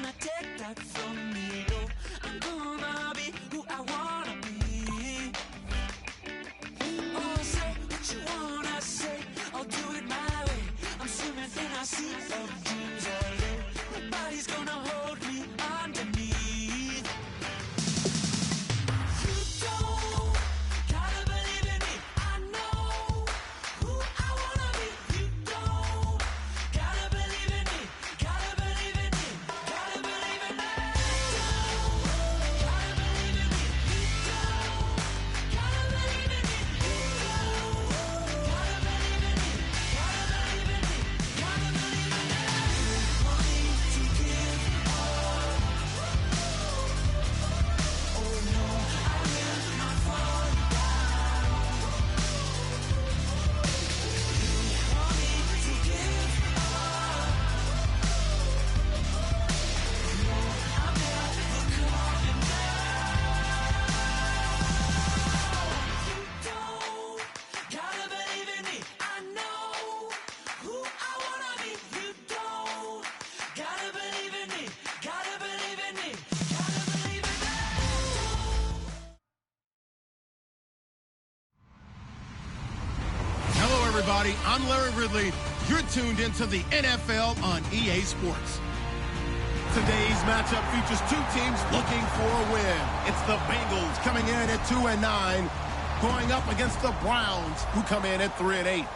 gonna take that from me. No, I'm gonna be who I wanna be. Oh, say what you wanna say, I'll do it my way. I'm swimming in a sea of dreams all day. Nobody's gonna hold me underneath. You don't gotta believe in me. I know who I wanna be. You don't gotta believe in me. Gotta believe in me. Gotta believe in me. You don't gotta believe in me. You don't gotta believe in me. You don't gotta believe in me. Gotta believe in me. Gotta believe in me. Want me to give up? Oh no, I will not fall down. You want me to give up? No, I'm never coming back. You don't gotta believe in me. I know who I wanna be. You don't gotta believe in me. Gotta believe in me. Gotta believe in me. Hello, everybody. I'm Larry Ridley. You're tuned into the NFL on EA Sports. Today's matchup features two teams looking for a win. It's the Bengals coming in at 2-9, going up against the Browns, who come in at 3-8.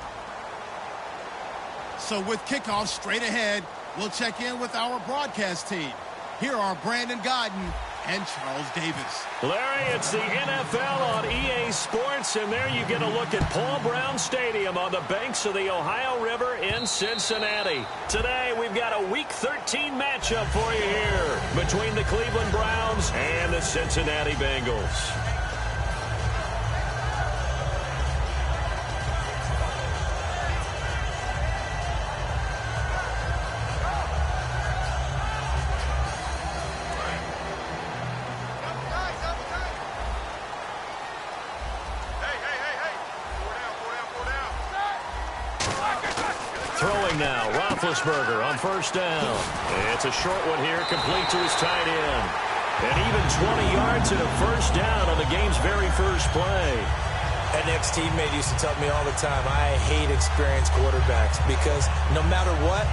So with kickoff straight ahead, we'll check in with our broadcast team. Here are Brandon Godden and Charles Davis. Larry, it's the NFL on EA Sports, and there you get a look at Paul Brown Stadium on the banks of the Ohio River in Cincinnati. Today, we've got a Week 13 matchup for you here between the Cleveland Browns and the Cincinnati Bengals. Throwing now, Roethlisberger on first down. It's a short one here, complete to his tight end. And even 20 yards and a first down on the game's very first play. An ex-teammate used to tell me all the time, I hate experienced quarterbacks because no matter what,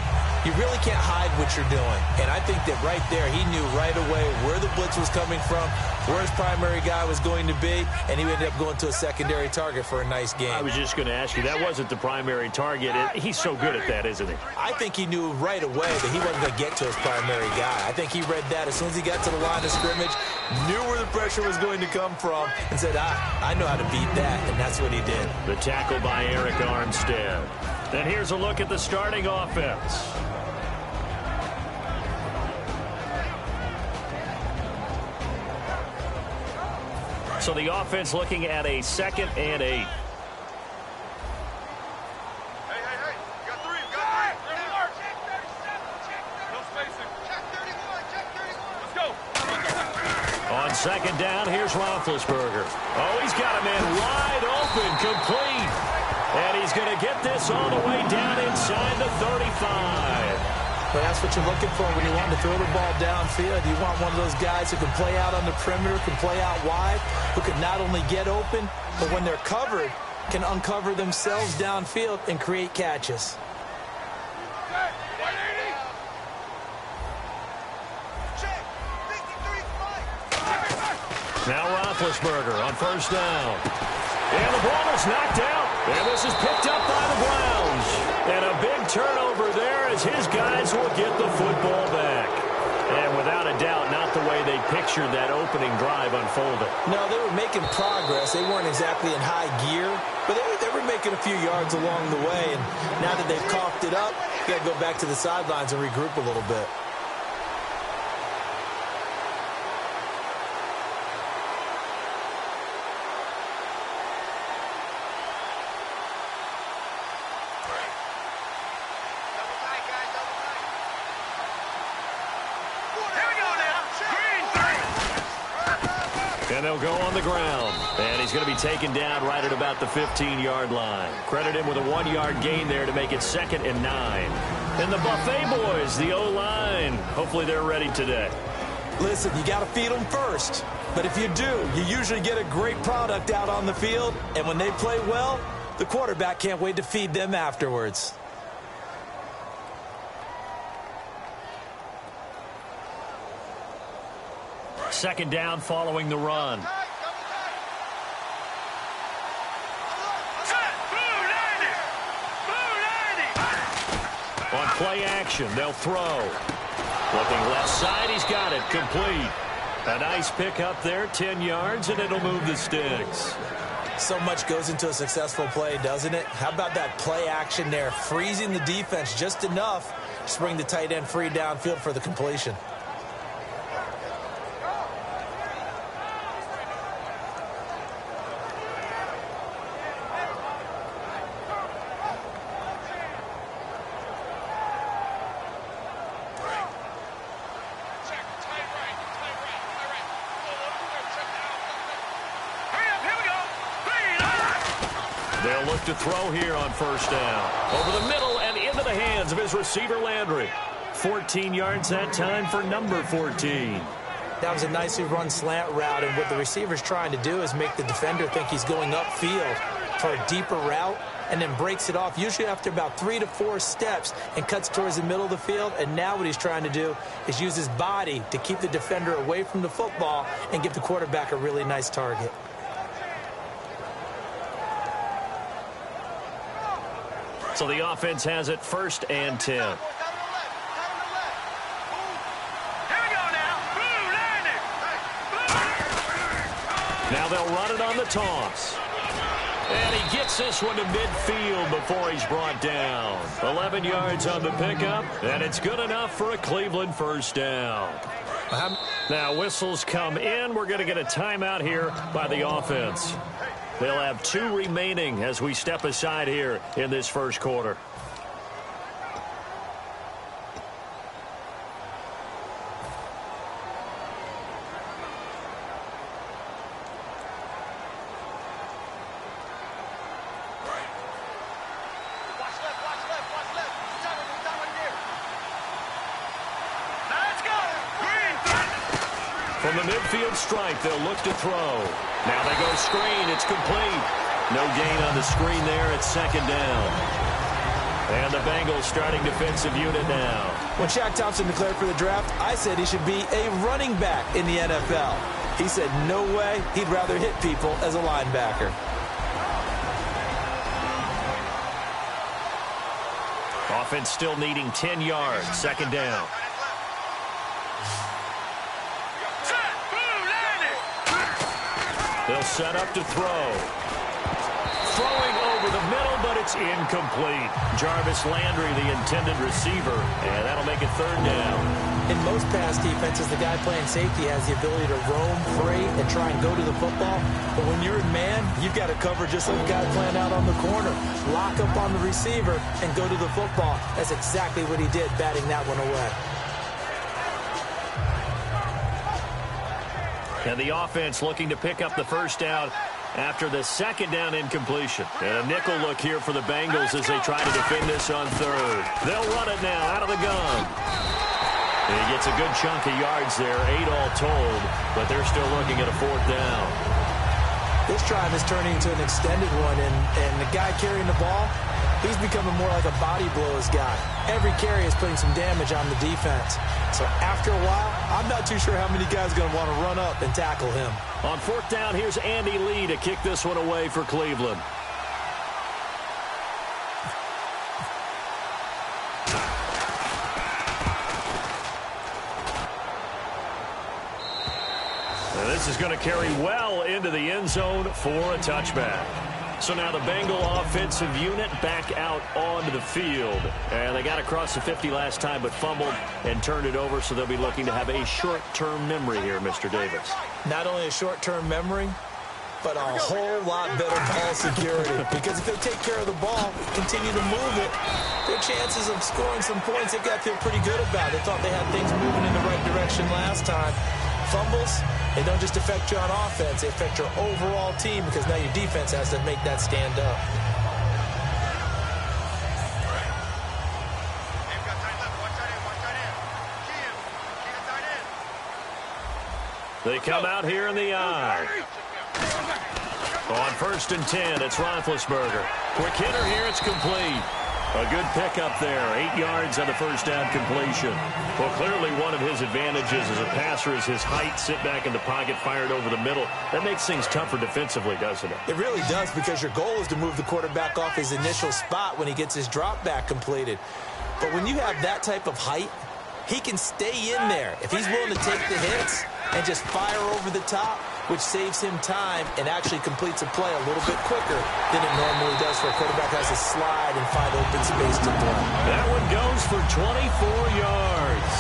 you really can't hide what you're doing. And I think that right there, he knew right away where the blitz was coming from, where his primary guy was going to be, and he ended up going to a secondary target for a nice game. I was just going to ask you, that wasn't the primary target. He's so good at that, isn't he? I think he knew right away that he wasn't going to get to his primary guy. I think he read that as soon as he got to the line of scrimmage, knew where the pressure was going to come from, and said, I know how to beat that, and that's what he did. The tackle by Eric Armstead. And here's a look at the starting offense. So the offense looking at a 2nd and 8. Hey, you got three. Check 37, check 31. No spacing. Check 31, check 31. Let's go. On second down, here's Roethlisberger. Oh, he's got a man wide open, complete. And he's going to get this all the way down inside the 35. But that's what you're looking for when you want to throw the ball downfield. You want one of those guys who can play out on the perimeter, can play out wide, who can not only get open, but when they're covered, can uncover themselves downfield and create catches. Now Roethlisberger on first down. And the ball is knocked out. And this is picked up by the Browns. And a big turnover there as his guys will get the football back. And without a doubt, not the way they pictured that opening drive unfolded. No, they were making progress. They weren't exactly in high gear, but they were making a few yards along the way. And now that they've coughed it up, you got to go back to the sidelines and regroup a little bit. And they'll go on the ground. And he's going to be taken down right at about the 15-yard line. Credit him with a 1-yard gain there to make it 2nd and 9. And the Buffet boys, the O-line, hopefully they're ready today. Listen, you got to feed them first. But if you do, you usually get a great product out on the field. And when they play well, the quarterback can't wait to feed them afterwards. Second down following the run. On play action, they'll throw. Looking left side, he's got it, complete. A nice pick up there, 10 yards, and it'll move the sticks. So much goes into a successful play, doesn't it? How about that play action there, freezing the defense just enough to bring the tight end free downfield for the completion. They'll look to throw here on first down. Over the middle and into the hands of his receiver, Landry. 14 yards that time for number 14. That was a nicely run slant route, and what the receiver's trying to do is make the defender think he's going upfield for a deeper route, and then breaks it off, usually after about 3 to 4 steps, and cuts towards the middle of the field. And now what he's trying to do is use his body to keep the defender away from the football and give the quarterback a really nice target. So the offense has it 1st and 10. Now they'll run it on the toss. And he gets this one to midfield before he's brought down. 11 yards on the pickup, and it's good enough for a Cleveland first down. Now whistles come in. We're going to get a timeout here by the offense. They'll have 2 remaining as we step aside here in this first quarter. From the midfield stripe, they'll look to throw. Now they go screen. It's complete. No gain on the screen there. It's 2nd down. And the Bengals starting defensive unit now. When Shaq Thompson declared for the draft, I said he should be a running back in the NFL. He said no way. He'd rather hit people as a linebacker. Offense still needing 10 yards. 2nd down. They'll set up to throw. Throwing over the middle, but it's incomplete. Jarvis Landry, the intended receiver, and that'll make it 3rd down. In most pass defenses, the guy playing safety has the ability to roam free and try and go to the football. But when you're in man, you've got to cover just like a guy playing out on the corner. Lock up on the receiver and go to the football. That's exactly what he did, batting that one away. And the offense looking to pick up the first down after the 2nd down incompletion. And a nickel look here for the Bengals as they try to defend this on 3rd. They'll run it now out of the gun. And he gets a good chunk of yards there, 8 all told, but they're still looking at a 4th down. This drive is turning into an extended one, and the guy carrying the ball, he's becoming more like a body blows guy. Every carry is putting some damage on the defense. So after a while, I'm not too sure how many guys are going to want to run up and tackle him. On 4th down, here's Andy Lee to kick this one away for Cleveland. And this is going to carry well into the end zone for a touchback. So now the Bengal offensive unit back out onto the field. And they got across the 50 last time but fumbled and turned it over, so they'll be looking to have a short-term memory here, Mr. Davis. Not only a short-term memory, but a whole lot better ball security. Because if they take care of the ball, continue to move it, their chances of scoring some points, they've got to feel pretty good about. They thought they had things moving in the right direction last time. Fumbles, they don't just affect you on offense, they affect your overall team because now your defense has to make that stand up. They come out here in the I. On 1st and 10, it's Roethlisberger. Quick hitter here, it's complete. A good pickup there, 8 yards on the first down completion. Well, clearly one of his advantages as a passer is his height, sit back in the pocket, fired over the middle. That makes things tougher defensively, doesn't it? It really does, because your goal is to move the quarterback off his initial spot when he gets his drop back completed. But when you have that type of height, he can stay in there. If he's willing to take the hits and just fire over the top, which saves him time and actually completes a play a little bit quicker than it normally does for a quarterback who has to slide and find open space to throw. That one goes for 24 yards.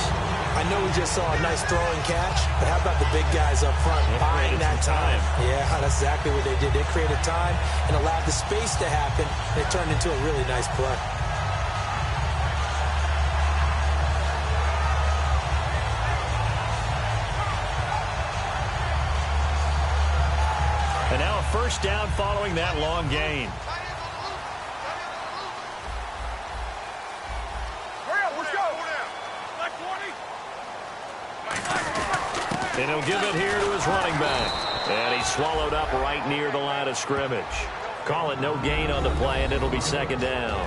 I know we just saw a nice throwing catch, but how about the big guys up front buying that time? Yeah, that's exactly what they did. They created time and allowed the space to happen, and it turned into a really nice play. And now a first down following that long gain. Hurry up, let's go. Like 20. And he'll give it here to his running back. And he's swallowed up right near the line of scrimmage. Call it no gain on the play, and it'll be 2nd down.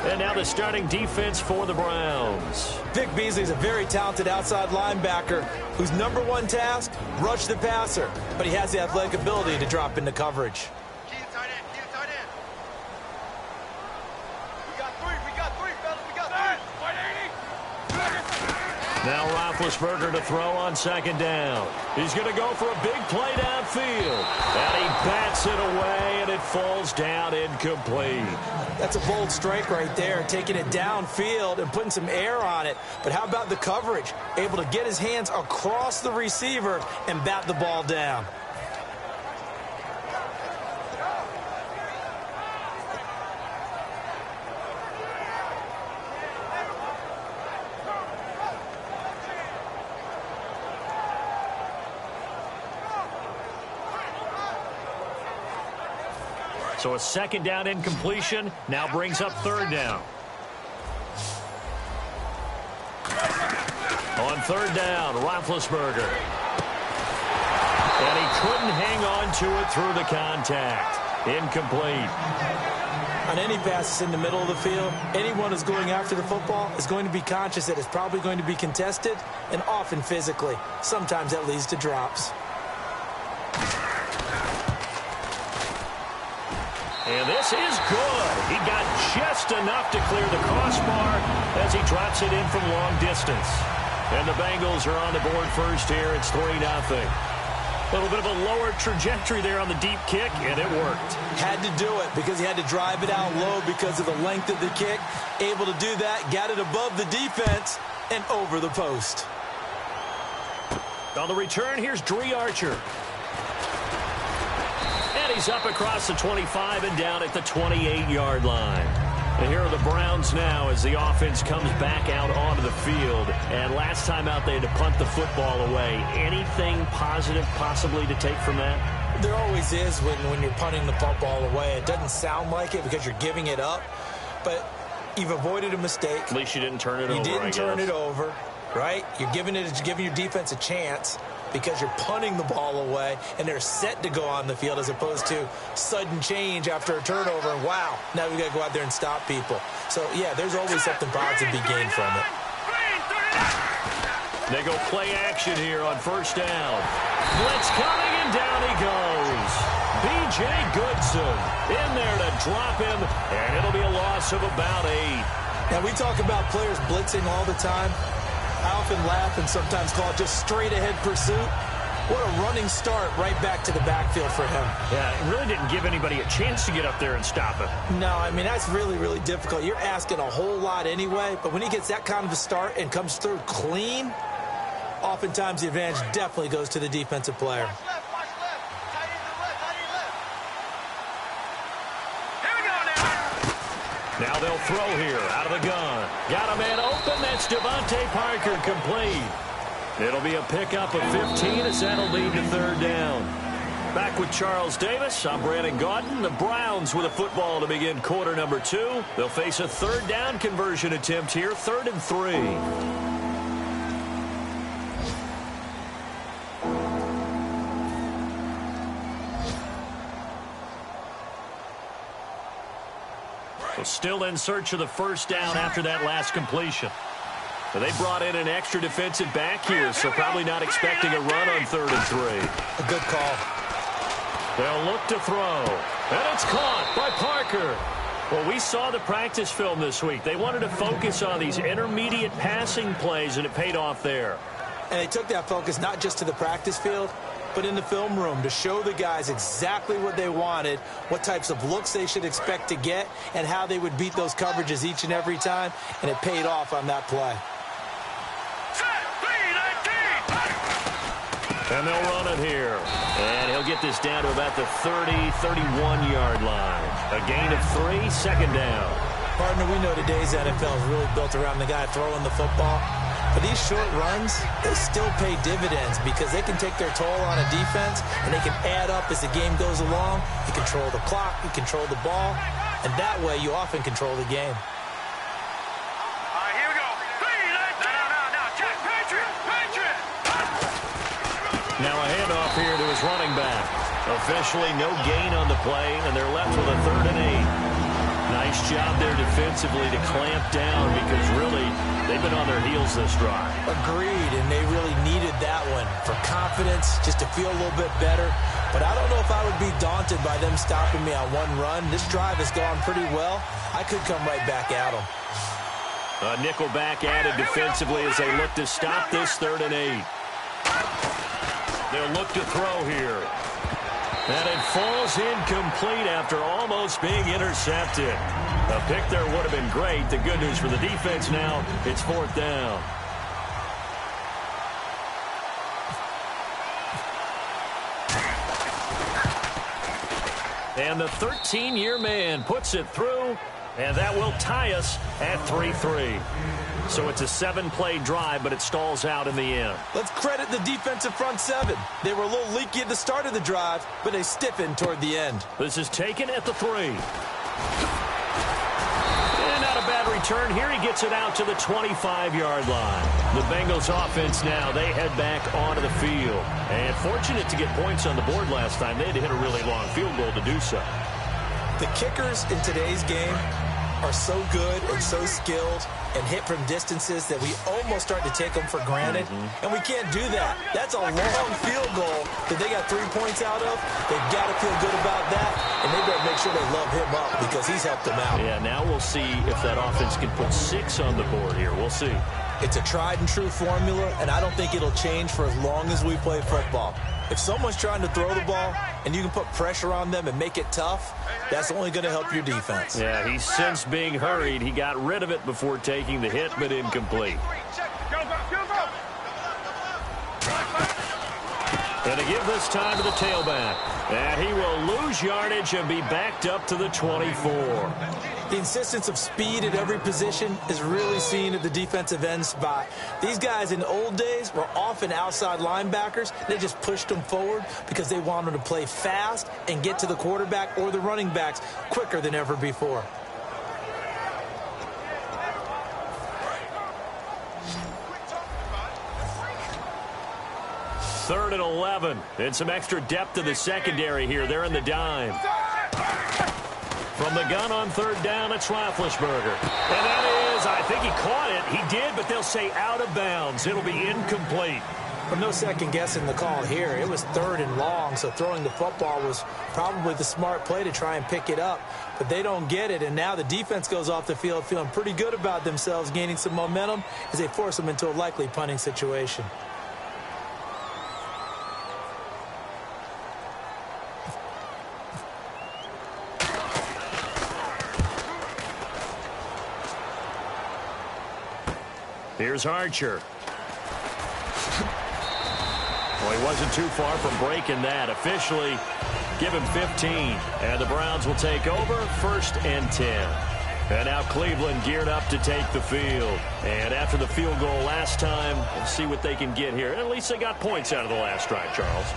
And now the starting defense for the Browns. Vic Beasley's a very talented outside linebacker whose #1 task, rush the passer. But he has the athletic ability to drop into coverage. Key to tight end, key to tight end. We got three, fellas, we got 3. White 80. Now Roethlisberger to throw on 2nd down. He's going to go for a big play downfield. And he bats it away, and it falls down incomplete. That's a bold strike right there, taking it downfield and putting some air on it. But how about the coverage? Able to get his hands across the receiver and bat the ball down. So a 2nd down incompletion now brings up 3rd down. On 3rd down, Roethlisberger. And he couldn't hang on to it through the contact. Incomplete. On any passes in the middle of the field, anyone who's going after the football is going to be conscious that it's probably going to be contested, and often physically. Sometimes that leads to drops. And this is good. He got just enough to clear the crossbar as he drops it in from long distance. And the Bengals are on the board first here. It's 3-0. A little bit of a lower trajectory there on the deep kick, and it worked. Had to do it because he had to drive it out low because of the length of the kick. Able to do that, got it above the defense and over the post. On the return, here's Dree Archer. And he's up across the 25 and down at the 28-yard line. And here are the Browns now as the offense comes back out onto the field. And last time out, they had to punt the football away. Anything positive possibly to take from that? There always is when you're punting the football away. It doesn't sound like it because you're giving it up. But you've avoided a mistake. At least you didn't turn it over, You didn't turn guess. it over, right? You're giving your defense a chance because you're punting the ball away, and they're set to go on the field as opposed to sudden change after a turnover, and wow, now we got to go out there and stop people. So, yeah, there's always something positive to be gained from it. They go play action here on 1st down. Blitz coming, and down he goes. B.J. Goodson in there to drop him, and it'll be a loss of about 8. Now, we talk about players blitzing all the time. I often laugh and sometimes call it just straight-ahead pursuit. What a running start right back to the backfield for him. Yeah, it really didn't give anybody a chance to get up there and stop him. No, I mean, that's really, really difficult. You're asking a whole lot anyway, but when he gets that kind of a start and comes through clean, oftentimes the advantage definitely goes to the defensive player. Watch left, tight end to the left, tight end left. Here we go now. Now they'll throw here out of the gun. Got a man open. That's Devontae Parker complete. It'll be a pickup of 15 as that'll lead to 3rd down. Back with Charles Davis, I'm Brandon Gaudin. The Browns with a football to begin quarter number 2. They'll face a 3rd down conversion attempt here, 3rd and 3. still in search of the first down after that last completion. But they brought in an extra defensive back here, so probably not expecting a run on 3rd and 3. A good call. They'll look to throw. And it's caught by Parker. Well, we saw the practice film this week. They wanted to focus on these intermediate passing plays, and it paid off there. And they took that focus not just to the practice field, but in the film room to show the guys exactly what they wanted, what types of looks they should expect to get, and how they would beat those coverages each and every time, and it paid off on that play. And they'll run it here. And he'll get this down to about the 30, 31-yard line. A gain of 3, 2nd down. Partner, we know today's NFL is really built around the guy throwing the football. But these short runs, they still pay dividends because they can take their toll on a defense, and they can add up as the game goes along. You control the clock, you control the ball, and that way you often control the game. Now a handoff here to his running back. Officially no gain on the play, and they're left with a 3rd and 8. Nice job there defensively to clamp down because really they've been on their heels this drive. Agreed, and they really needed that one for confidence, just to feel a little bit better. But I don't know if I would be daunted by them stopping me on one run. This drive has gone pretty well. I could come right back at them. A nickel back added defensively as they look to stop this 3rd and 8. They'll look to throw here. And it falls incomplete after almost being intercepted. A pick there would have been great. The good news for the defense now, it's 4th down. And the 13-year man puts it through, and that will tie us at 3-3. So it's a 7-play drive, but it stalls out in the end. Let's credit the defensive front 7. They were a little leaky at the start of the drive, but they stiffened toward the end. This is taken at the 3. And not a bad return. Here he gets it out to the 25-yard line. The Bengals offense now, they head back onto the field. And fortunate to get points on the board last time. They had to hit a really long field goal to do so. The kickers in today's game are so good and so skilled and hit from distances that we almost start to take them for granted. And we can't do that. That's a long field goal that they got 3 points out of. They've got to feel good about that, and they better make sure they love him up because he's helped them out. Yeah, now we'll see if that offense can put 6 on the board here. We'll see. It's a tried-and-true formula, and I don't think it'll change for as long as we play football. If someone's trying to throw the ball and you can put pressure on them and make it tough, that's only going to help your defense. Yeah, he's since being hurried. He got rid of it before taking the hit, but incomplete. And to give this time to the tailback. And he will lose yardage and be backed up to the 24. The insistence of speed at every position is really seen at the defensive end spot. These guys in the old days were often outside linebackers. They just pushed them forward because they wanted to play fast and get to the quarterback or the running backs quicker than ever before. Third and 11. And some extra depth to the secondary here. They're in the dime. From the gun on 3rd down, it's Roethlisberger. And that is, I think he caught it. He did, but they'll say out of bounds. It'll be incomplete. Well, no second guessing the call here. It was 3rd and long, so throwing the football was probably the smart play to try and pick it up. But they don't get it, and now the defense goes off the field feeling pretty good about themselves, gaining some momentum as they force them into a likely punting situation. Here's Archer. Well, he wasn't too far from breaking that. Officially, give him 15. And the Browns will take over 1st and 10. And now Cleveland geared up to take the field. And after the field goal last time, we'll see what they can get here. At least they got points out of the last drive, Charles.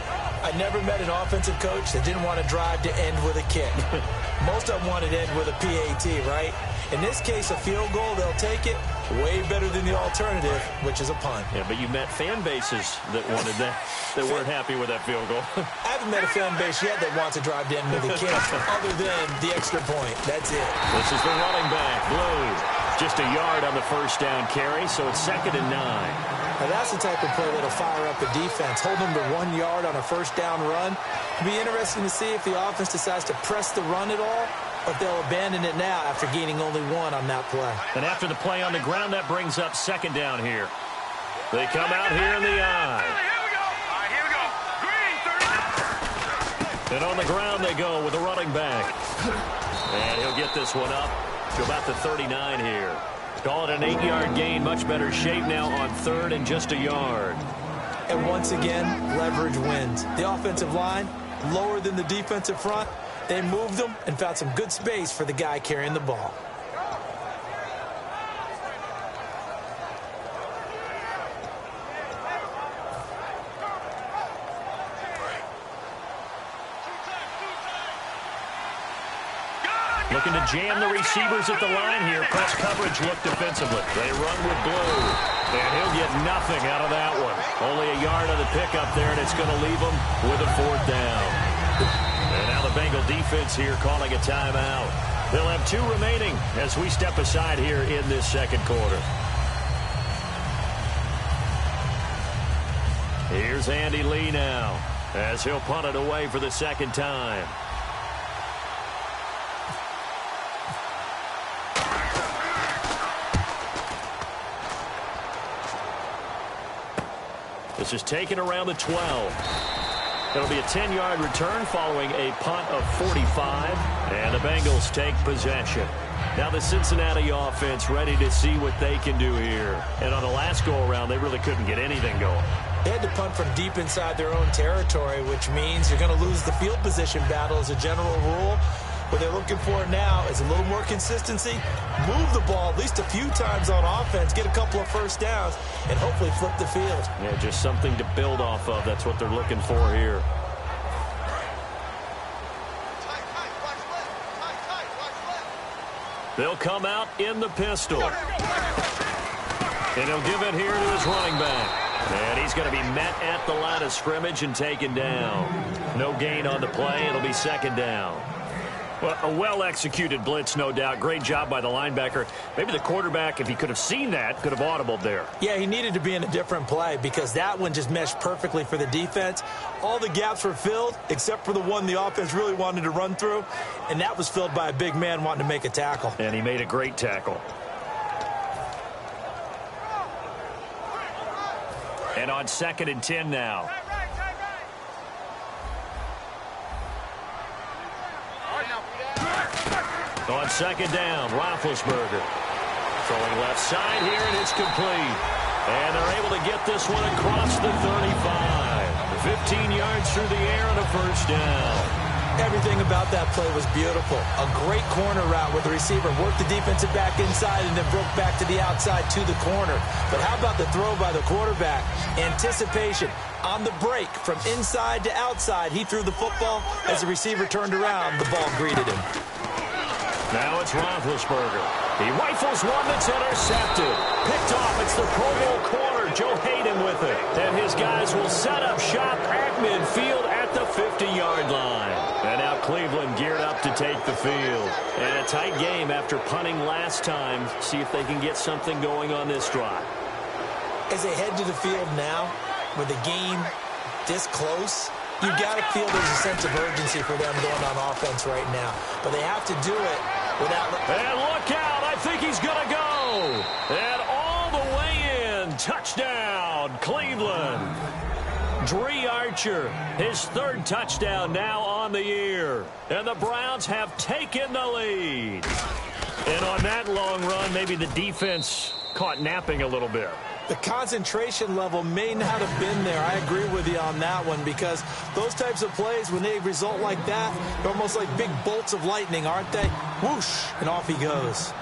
I never met an offensive coach that didn't want to drive to end with a kick. Most of them wanted to end with a PAT, right? In this case, a field goal, they'll take it. Way better than the alternative, which is a punt. Yeah, but you met fan bases that wanted that, that weren't happy with that field goal. I haven't met a fan base yet that wants to drive down to the kick other than the extra point. That's it. This is the running back, Blue. Just a yard on the first down carry, so it's 2nd and 9. Now that's the type of play that'll fire up a defense. Hold them to 1 yard on a first down run. It'll be interesting to see if the offense decides to press the run at all, or if they'll abandon it now after gaining only 1 on that play. And after the play on the ground, that brings up 2nd down here. They come out here in the eye. Here we go. All right, here we go. Green, 30. And on the ground they go with the running back. And he'll get this one up to about the 39 here. Call it an 8-yard gain. Much better shape now on 3rd and just a yard. And once again, leverage wins. The offensive line, lower than the defensive front. They moved them and found some good space for the guy carrying the ball. Looking to jam the receivers at the line here. Press coverage look defensively. They run with Blue. And he'll get nothing out of that one. Only a yard on the pickup there, and it's going to leave him with a 4th down. And now the Bengal defense here calling a timeout. They'll have 2 remaining as we step aside here in this 2nd quarter. Here's Andy Lee now as he'll punt it away for the 2nd time. This is taken around the 12. It'll be a 10-yard return following a punt of 45. And the Bengals take possession. Now the Cincinnati offense ready to see what they can do here. And on the last go-around, they really couldn't get anything going. They had to punt from deep inside their own territory, which means you're going to lose the field position battle as a general rule. What they're looking for now is a little more consistency, move the ball at least a few times on offense, get a couple of first downs, and hopefully flip the field. Yeah, just something to build off of. That's what they're looking for here. They'll come out in the pistol. And he'll give it here to his running back. And he's going to be met at the line of scrimmage and taken down. No gain on the play. It'll be 2nd down. Well, a well-executed blitz, no doubt. Great job by the linebacker. Maybe the quarterback, if he could have seen that, could have audibled there. Yeah, he needed to be in a different play because that one just meshed perfectly for the defense. All the gaps were filled except for the one the offense really wanted to run through, and that was filled by a big man wanting to make a tackle. And he made a great tackle. And on 2nd and 10 now. On 2nd down, Roethlisberger. Throwing left side here, and it's complete. And they're able to get this one across the 35. 15 yards through the air and a first down. Everything about that play was beautiful. A great corner route where the receiver worked the defensive back inside and then broke back to the outside to the corner. But how about the throw by the quarterback? Anticipation. On the break from inside to outside, he threw the football. As the receiver turned around, the ball greeted him. Now it's Roethlisberger. He rifles one that's intercepted. Picked off. It's the Pro Bowl corner, Joe Hayden, with it. And his guys will set up shop at midfield at the 50-yard line. And now Cleveland geared up to take the field. And a tight game after punting last time. See if they can get something going on this drive. As they head to the field now, with the game this close, you got to feel there's a sense of urgency for them going on offense right now. But they have to do it without... And look out! I think he's going to go! And all the way in! Touchdown, Cleveland! Dree Archer, his 3rd touchdown now on the year. And the Browns have taken the lead. And on that long run, maybe the defense caught napping a little bit. The concentration level may not have been there. I agree with you on that one because those types of plays, when they result like that, they're almost like big bolts of lightning, aren't they? Whoosh, and off he goes.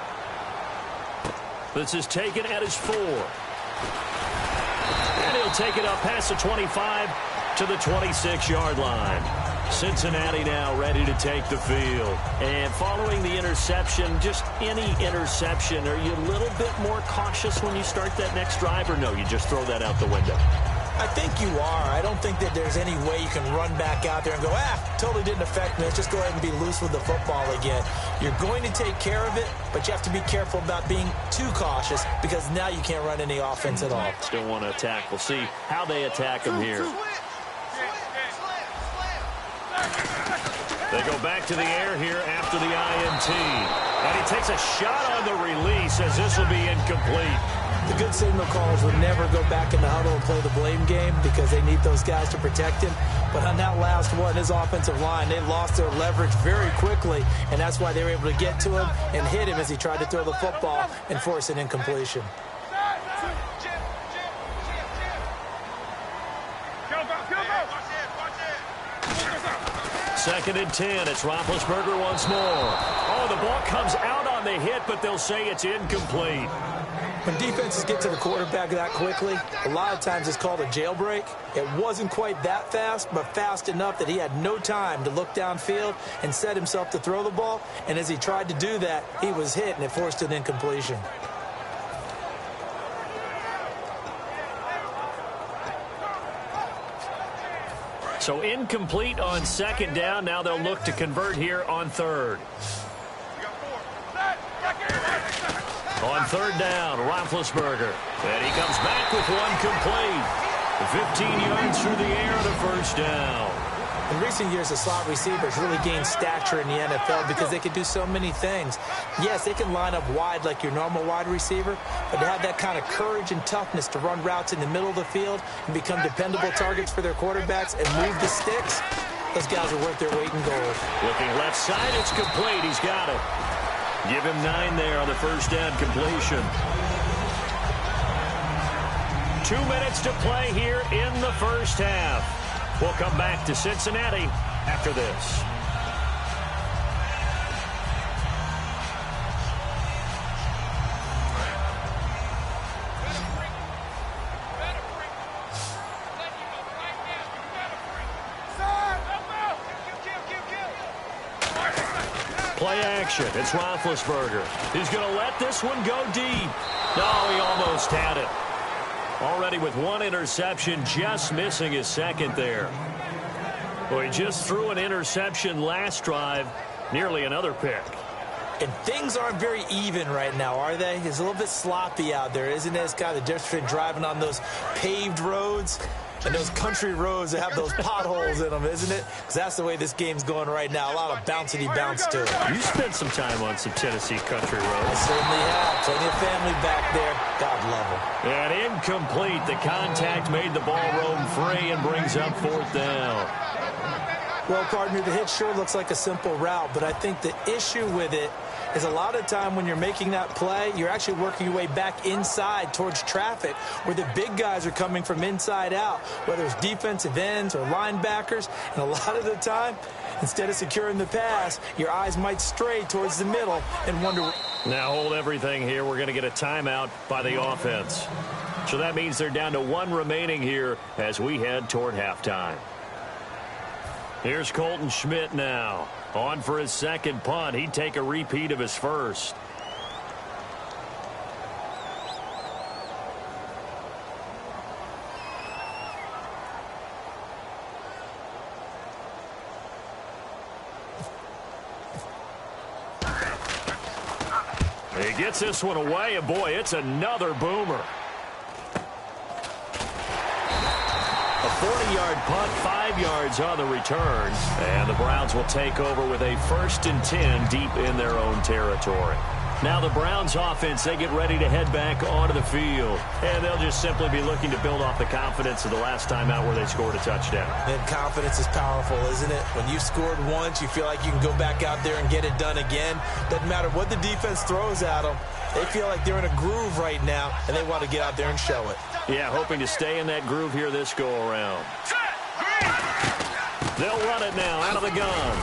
This is taken at his 4. And he'll take it up past the 25 to the 26-yard line. Cincinnati now ready to take the field. And following the interception, just any interception, are you a little bit more cautious when you start that next drive, or no, you just throw that out the window? I think you are. I don't think that there's any way you can run back out there and go, totally didn't affect me. Let's just go ahead and be loose with the football again. You're going to take care of it, but you have to be careful about being too cautious because now you can't run any offense at all. Still want to attack. We'll see how they attack him here. They go back to the air here after the INT. And he takes a shot on the release as this will be incomplete. The good signal callers would never go back in the huddle and play the blame game because they need those guys to protect him. But on that last one, his offensive line, they lost their leverage very quickly, and that's why they were able to get to him and hit him as he tried to throw the football and force an incompletion. Second and 10. It's Roethlisberger once more. Oh, the ball comes out on the hit, but they'll say it's incomplete. When defenses get to the quarterback that quickly, a lot of times it's called a jailbreak. It wasn't quite that fast, but fast enough that he had no time to look downfield and set himself to throw the ball. And as he tried to do that, he was hit, and it forced an incompletion. So incomplete on second down. Now they'll look to convert here on third. On third down, Roethlisberger. And he comes back with one complete. 15 yards through the air and a first down. In recent years, the slot receivers really gained stature in the NFL because they can do so many things. Yes, they can line up wide like your normal wide receiver, but to have that kind of courage and toughness to run routes in the middle of the field and become dependable targets for their quarterbacks and move the sticks, those guys are worth their weight in gold. Looking left side, it's complete. He's got it. Give him 9 there on the first down completion. 2 minutes to play here in the first half. We'll come back to Cincinnati after this. Play action. It's Roethlisberger. He's going to let this one go deep. No, he almost had it. Already with one interception, just missing his second there. Well, he just threw an interception last drive, nearly another pick. And things aren't very even right now, are they? It's a little bit sloppy out there, isn't it? It's kind of the difference between driving on those paved roads and those country roads that have those potholes in them, isn't it? Because that's the way this game's going right now. A lot of bouncy bounce to it. You spent some time on some Tennessee country roads. I certainly have. Plenty of family back there. God love them. And incomplete. The contact made the ball roam free and brings up fourth down. Well, partner, the hit sure looks like a simple route, but I think the issue with it is a lot of time when you're making that play, you're actually working your way back inside towards traffic where the big guys are coming from inside out, whether it's defensive ends or linebackers. And a lot of the time, instead of securing the pass, your eyes might stray towards the middle and wonder. Now hold everything here. We're going to get a timeout by the offense. So that means they're down to 1 remaining here as we head toward halftime. Here's Colton Schmidt now. On for his second punt. He'd take a repeat of his first. He gets this one away, and boy, it's another boomer. A 40-yard punt, 5 yards on the return. And the Browns will take over with a 1st and 10 deep in their own territory. Now the Browns offense, they get ready to head back onto the field. And they'll just simply be looking to build off the confidence of the last time out where they scored a touchdown. And confidence is powerful, isn't it? When you scored once, you feel like you can go back out there and get it done again. Doesn't matter what the defense throws at them. They feel like they're in a groove right now, and they want to get out there and show it. Yeah, hoping to stay in that groove here this go-around. They'll run it now out of the gun.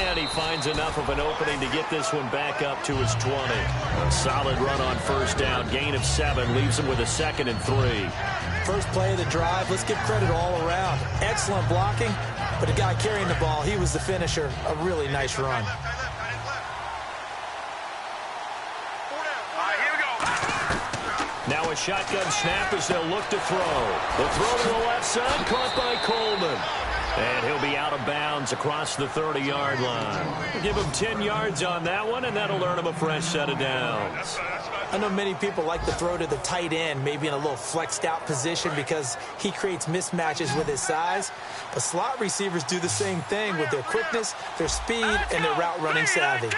And he finds enough of an opening to get this one back up to his 20. A solid run on first down. Gain of 7 leaves him with a 2nd and 3. First play of the drive, let's give credit all around. Excellent blocking, but the guy carrying the ball, he was the finisher. A really nice run. All right, here we go. Now a shotgun snap as they'll look to throw. The throw to the left side, caught by Coleman. And he'll be out of bounds across the 30-yard line. Give him 10 yards on that one, and that'll earn him a fresh set of downs. I know many people like to throw to the tight end, maybe in a little flexed out position because he creates mismatches with his size. But slot receivers do the same thing with their quickness, their speed, and their route running savvy.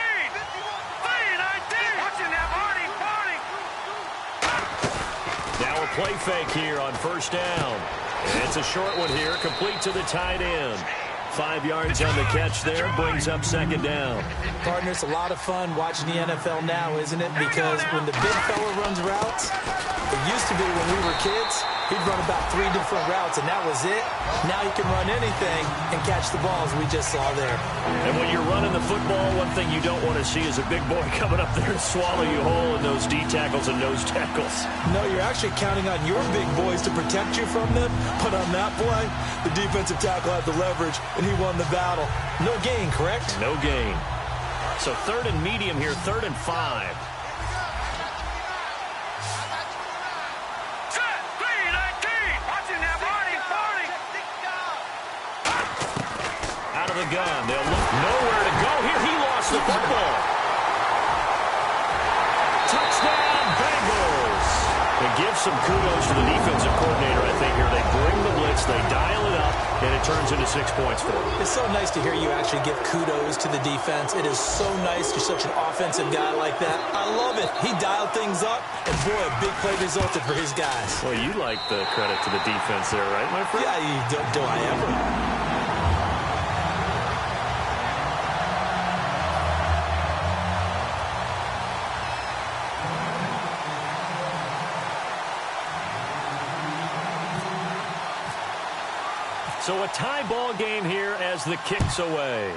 Now a play fake here on first down. It's a short one here, complete to the tight end. 5 yards on the catch there, brings up 2nd down. Partner, it's a lot of fun watching the NFL now, isn't it? Because when the big fella runs routes, it used to be when we were kids, he'd run about 3 different routes, and that was it. Now he can run anything and catch the balls we just saw there. And when you're running the football, one thing you don't want to see is a big boy coming up there to swallow you whole in those D tackles and nose tackles. No, you're actually counting on your big boys to protect you from them. But on that play, the defensive tackle had the leverage, and he won the battle. No gain, correct? No gain. So 3rd and medium here, 3rd and 5. Out of the gun. They'll look nowhere to go here. He lost the football. Touchdown, Bengals. And give some kudos to the defensive coordinator, I think, here. They bring the blitz, they dial it up, and it turns into 6 points for them. It's so nice to hear you actually give kudos to the defense. It is so nice you're such an offensive guy like that. I love it. He dialed things up, and boy, a big play resulted for his guys. Well, you like the credit to the defense there, right, my friend? Yeah, do I ever? So a tie ball game here as the kick's away.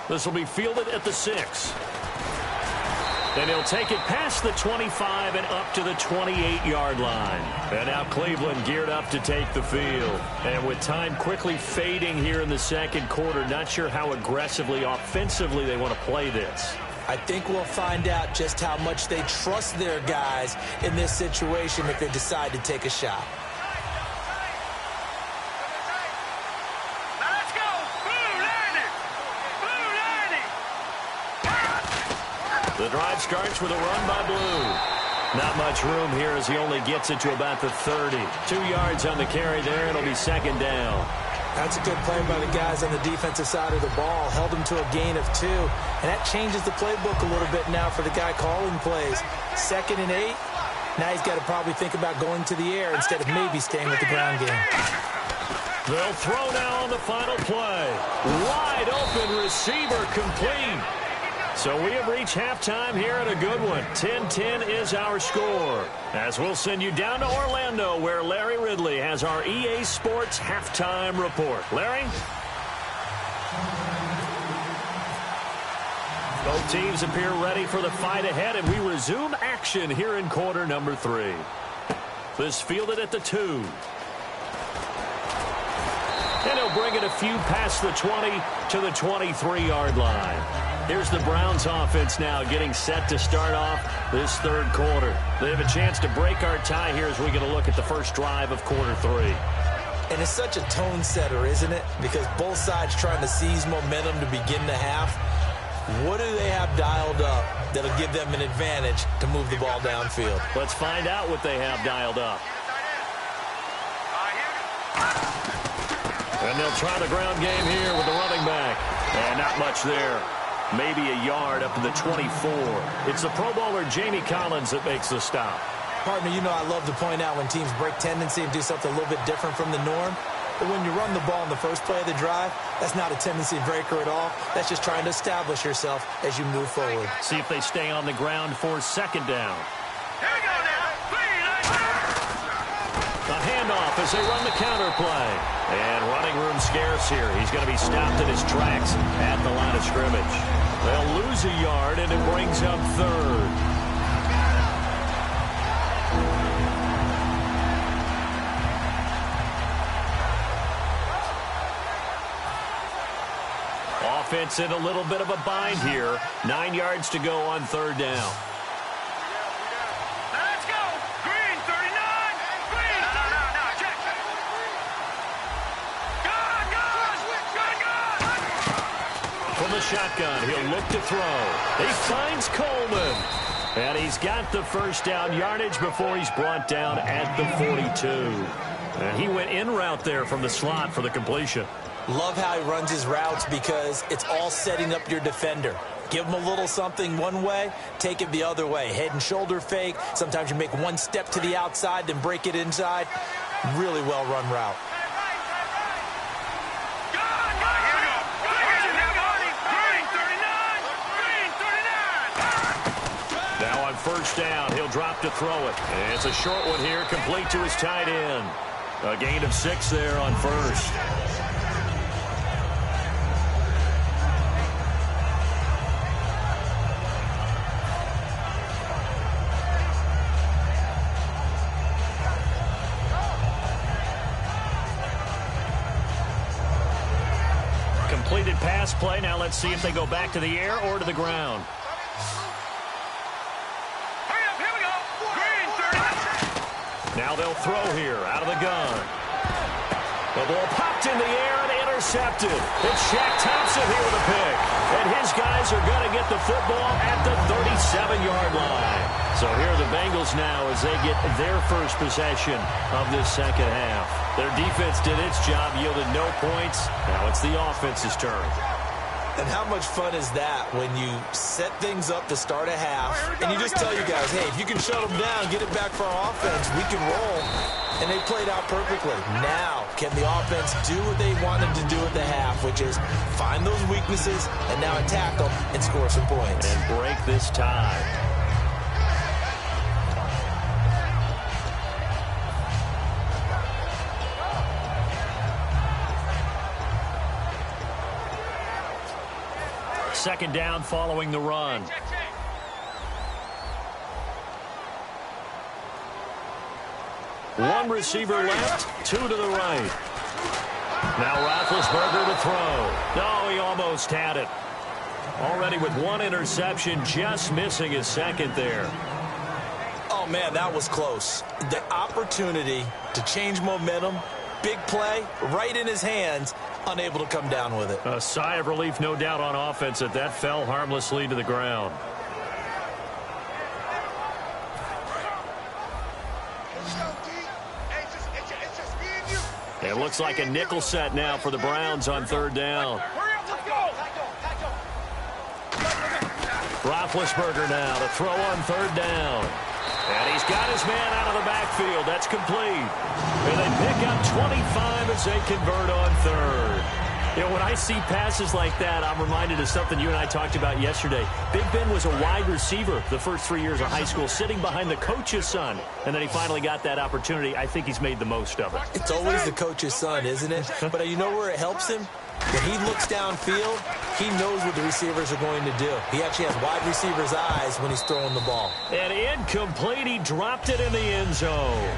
This will be fielded at the 6. And he'll take it past the 25 and up to the 28-yard line. And now Cleveland geared up to take the field. And with time quickly fading here in the 2nd quarter, not sure how aggressively, offensively they want to play this. I think we'll find out just how much they trust their guys in this situation if they decide to take a shot. The drive starts with a run by Blue. Not much room here as he only gets it to about the 30. 2 yards on the carry there. It'll be 2nd down. That's a good play by the guys on the defensive side of the ball. Held him to a gain of 2. And that changes the playbook a little bit now for the guy calling plays. 2nd and 8. Now he's got to probably think about going to the air instead of maybe staying with the ground game. They'll throw now on the final play. Wide open receiver complete. So we have reached halftime here at a good one. 10-10 is our score. As we'll send you down to Orlando where Larry Ridley has our EA Sports halftime report. Larry? Both teams appear ready for the fight ahead, and we resume action here in quarter number 3. This fielded at the 2. And he'll bring it a few past the 20 to the 23-yard line. Here's the Browns offense now getting set to start off this 3rd quarter. They have a chance to break our tie here as we get a look at the first drive of quarter 3. And it's such a tone setter, isn't it? Because both sides trying to seize momentum to begin the half. What do they have dialed up that'll give them an advantage to move the ball downfield? Let's find out what they have dialed up. And they'll try the ground game here with the running back. And not much there. Maybe a yard up to the 24. It's the Pro Bowler Jamie Collins that makes the stop. Partner, you know I love to point out when teams break tendency and do something a little bit different from the norm. But when you run the ball in the first play of the drive, that's not a tendency breaker at all. That's just trying to establish yourself as you move forward. See if they stay on the ground for 2nd down. Here we go now. A handoff as they run the counter play. And running room scarce here. He's going to be stopped in his tracks at the line of scrimmage. They'll lose a yard, and it brings up third. Offense in a little bit of a bind here. 9 yards to go on third down. Let's go. Green, 39. Green. No. Check. Good. From the shotgun, he'll look to throw. He finds Coleman. And he's got the first down yardage before he's brought down at the 42. And he went in route there from the slot for the completion. Love how he runs his routes because it's all setting up your defender. Give him a little something one way, take it the other way. Head and shoulder fake. Sometimes you make one step to the outside, then break it inside. Really well-run route. Now on first down, he'll drop to throw it. And it's a short one here, complete to his tight end. A gain of 6 there on first. Completed pass play. Now let's see if they go back to the air or to the ground. Hurry up, here we go. Green, 30. Now they'll throw here out of the gun. The ball popped in the air and intercepted. It's Shaq Thompson here with a pick. And his guys are going to get the football at the 37-yard line. So here are the Bengals now as they get their first possession of this second half. Their defense did its job, yielded no points. Now it's the offense's turn. And how much fun is that when you set things up to start a half and you just tell you guys, hey, if you can shut them down, get it back for our offense, we can roll. And they played out perfectly. Now, can the offense do what they wanted to do at the half, which is find those weaknesses and now attack them and score some points. And break this tie. Second down following the run. One receiver left, 2 to the right. Now Roethlisberger to throw. No, he almost had it. Already with 1 interception, just missing his second there. Oh, man, that was close. The opportunity to change momentum, big play, right in his hands, unable to come down with it. A sigh of relief, no doubt, on offense that fell harmlessly to the ground. It looks like a nickel set now for the Browns on third down. Roethlisberger now to throw on third down. And he's got his man out of the backfield. That's complete. And they pick up 25 as they convert on third. You know, when I see passes like that, I'm reminded of something you and I talked about yesterday. Big Ben was a wide receiver the first 3 years of high school, sitting behind the coach's son. And then he finally got that opportunity. I think he's made the most of it. It's always the coach's son, isn't it? But you know where it helps him? When he looks downfield, he knows what the receivers are going to do. He actually has wide receivers' eyes when he's throwing the ball. And incomplete. He dropped it in the end zone.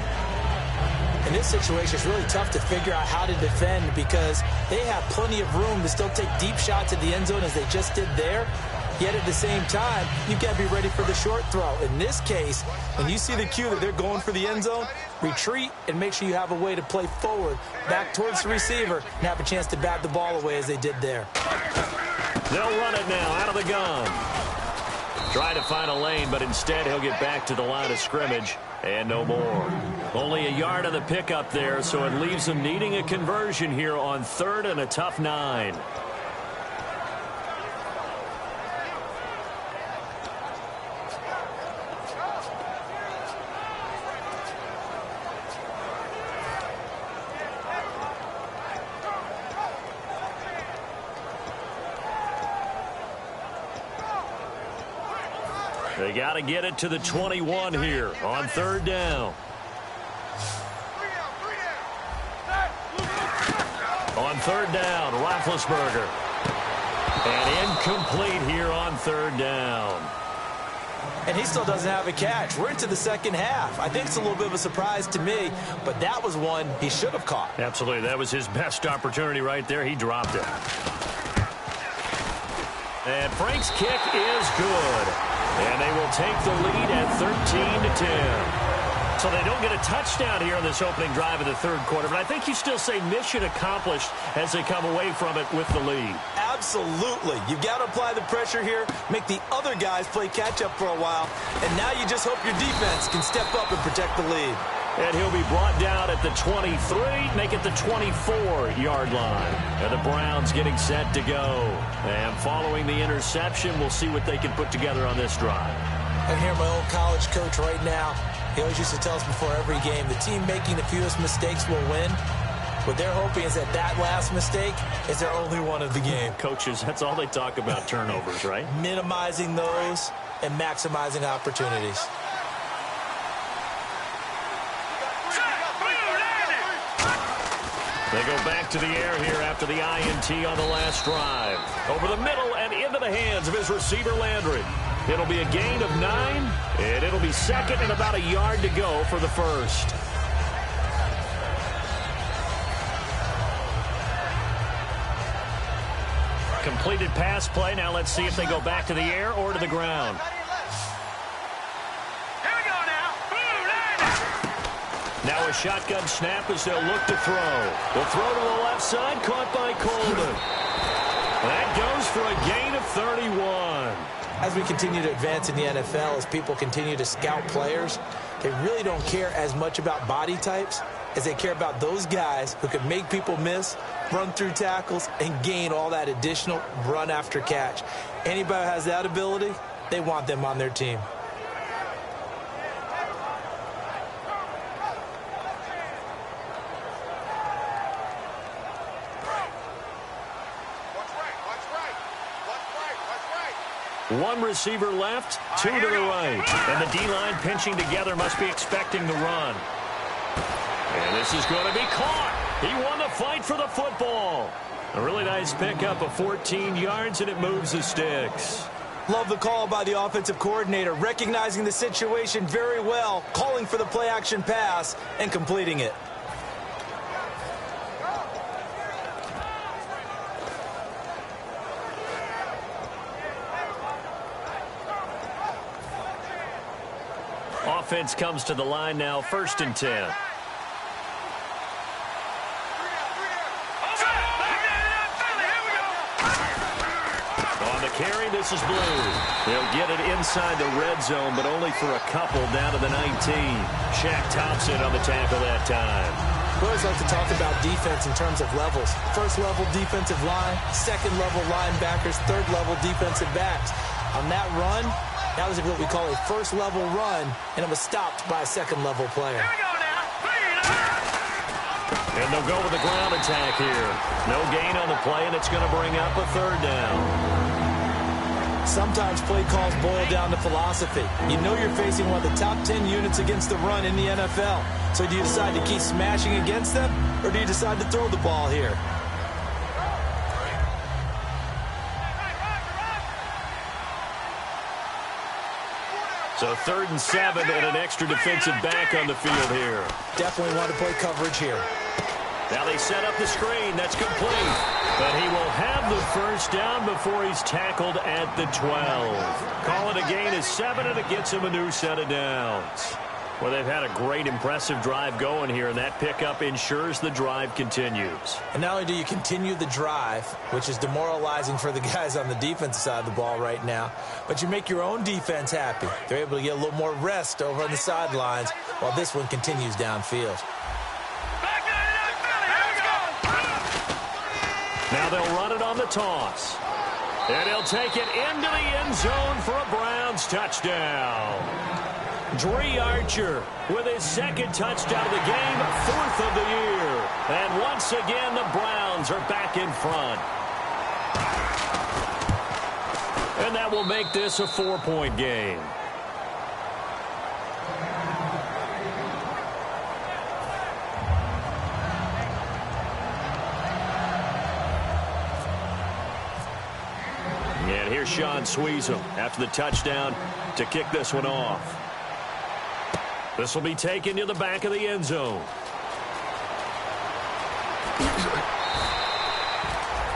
In this situation, it's really tough to figure out how to defend because they have plenty of room to still take deep shots at the end zone as they just did there. Yet at the same time, you've got to be ready for the short throw. In this case, when you see the cue that they're going for the end zone, retreat and make sure you have a way to play forward, back towards the receiver, and have a chance to bat the ball away as they did there. They'll run it now out of the gun. Try to find a lane, but instead he'll get back to the line of scrimmage and no more. Only a yard of the pickup there, so it leaves them needing a conversion here on third and a tough 9. They got to get it to the 21 here on third down. On third down, Roethlisberger. And incomplete here on third down. And he still doesn't have a catch. We're into the second half. I think it's a little bit of a surprise to me, but that was one he should have caught. Absolutely. That was his best opportunity right there. He dropped it. And Frank's kick is good. And they will take the lead at 13-10. So they don't get a touchdown here in this opening drive of the third quarter, but I think you still say mission accomplished as they come away from it with the lead. Absolutely. You've got to apply the pressure here, make the other guys play catch-up for a while, and now you just hope your defense can step up and protect the lead. And he'll be brought down at the 23, make it the 24-yard line. And the Browns getting set to go. And following the interception, we'll see what they can put together on this drive. I hear my old college coach right now. He always used to tell us before every game, the team making the fewest mistakes will win. What they're hoping is that last mistake is their only one of the game. Coaches, that's all they talk about, turnovers, right? Minimizing those and maximizing opportunities. They go back to the air here after the INT on the last drive. Over the middle and into the hands of his receiver, Landry. It'll be a gain of 9, and it'll be second and about a yard to go for the first. Completed pass play. Now let's see if they go back to the air or to the ground. Now a shotgun snap as they'll look to throw. They'll throw to the left side, caught by Coleman. That goes for a gain of 31. As we continue to advance in the NFL, as people continue to scout players, they really don't care as much about body types as they care about those guys who can make people miss, run through tackles, and gain all that additional run after catch. Anybody who has that ability, they want them on their team. One receiver left, 2 to the right. And the D-line pinching together must be expecting the run. And this is going to be caught. He won the fight for the football. A really nice pickup of 14 yards, and it moves the sticks. Love the call by the offensive coordinator, recognizing the situation very well, calling for the play-action pass, and completing it. Offense comes to the line now, 1st and 10. On the carry, this is Blue. They'll get it inside the red zone, but only for a couple down to the 19. Shaq Thompson on the tackle that time. We always like to talk about defense in terms of levels. First level defensive line, second level linebackers, third level defensive backs. On that run, that was what we call a first level run, and it was stopped by a second level player. And they'll go with the ground attack here. No gain on the play, and it's going to bring up a third down. Sometimes play calls boil down to philosophy. You know you're facing one of the top 10 units against the run in the NFL. So do you decide to keep smashing against them, or do you decide to throw the ball here? So 3rd and 7 and an extra defensive back on the field here. Definitely want to play coverage here. Now they set up the screen. That's complete. But he will have the first down before he's tackled at the 12. Call it a gain of 7, and it gets him a new set of downs. Well, they've had a great, impressive drive going here, and that pickup ensures the drive continues. And not only do you continue the drive, which is demoralizing for the guys on the defensive side of the ball right now, but you make your own defense happy. They're able to get a little more rest over on the sidelines while this one continues downfield. Now they'll run it on the toss. And he'll take it into the end zone for a Browns touchdown. Dree Archer with his 2nd touchdown of the game, 4th of the year. And once again, the Browns are back in front. And that will make this a 4-point game. here's Sean Sweezum after the touchdown to kick this one off. This will be taken to the back of the end zone.